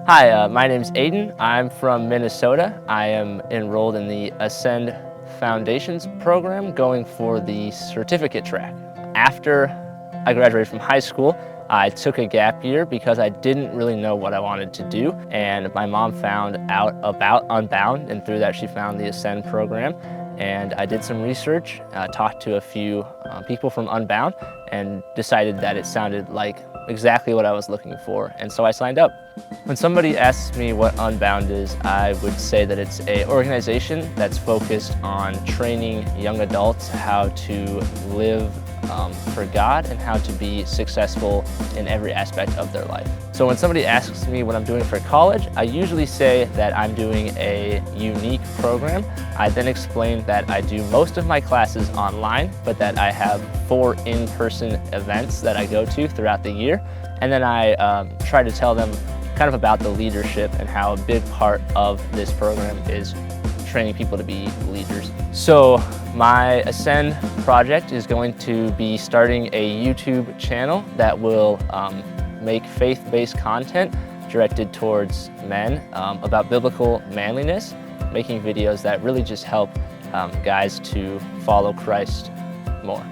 Hi, my name's Aiden. I'm from Minnesota. I am enrolled in the Ascend Foundations program going for the certificate track. After I graduated from high school, I took a gap year because I didn't really know what I wanted to do, and my mom found out about Unbound, and through that she found the Ascend program. And I did some research, talked to a few people from Unbound, and decided that it sounded like exactly what I was looking for, and so I signed up. When somebody asks me what Unbound is, I would say that it's an organization that's focused on training young adults how to live for God and how to be successful in every aspect of their life. So when somebody asks me what I'm doing for college, I usually say that I'm doing a unique program. I then explain that I do most of my classes online, but that I have 4 in-person events that I go to throughout the year. And then I try to tell them kind of about the leadership and how a big part of this program is training people to be leaders. So my Ascend project is going to be starting a YouTube channel that will make faith-based content directed towards men about biblical manliness, making videos that really just help guys to follow Christ more.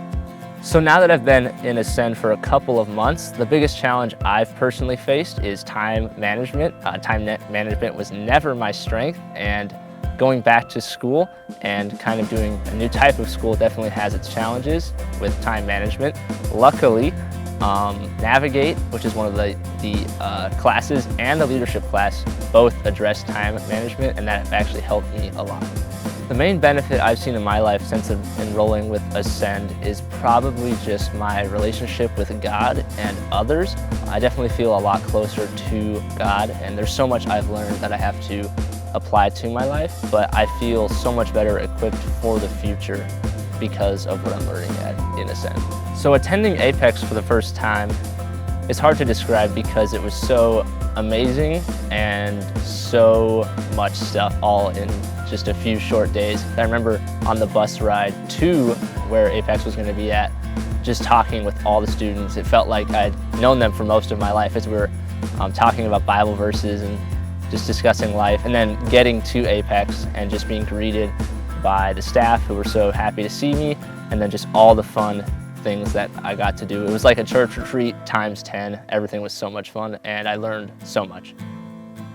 So now that I've been in Ascend for a couple of months, the biggest challenge I've personally faced is time management. Time management was never my strength, and going back to school and kind of doing a new type of school definitely has its challenges with time management. Luckily, Navigate, which is one of the classes, and the leadership class both address time management, and that actually helped me a lot. The main benefit I've seen in my life since enrolling with Ascend is probably just my relationship with God and others. I definitely feel a lot closer to God, and there's so much I've learned that I have to apply to my life, but I feel so much better equipped for the future because of what I'm learning in Ascend. So attending Apex for the first time is hard to describe because it was so amazing and so much stuff all in just a few short days. I remember on the bus ride to where Apex was going to be at, just talking with all the students. It felt like I'd known them for most of my life as we were talking about Bible verses and just discussing life, and then getting to Apex and just being greeted by the staff who were so happy to see me, and then just all the fun things that I got to do. It was like a church retreat times 10. Everything was so much fun, and I learned so much.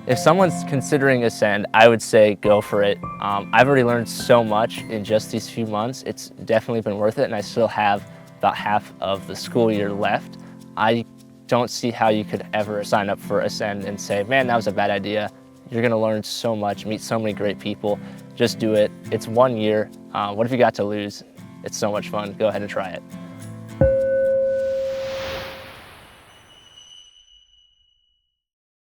If someone's considering Ascend, I would say go for it. I've already learned so much in just these few months. It's definitely been worth it, and I still have about half of the school year left. I don't see how you could ever sign up for Ascend and say, man, that was a bad idea. You're gonna learn so much, meet so many great people. Just do it. It's 1 year. What have you got to lose? It's so much fun. Go ahead and try it.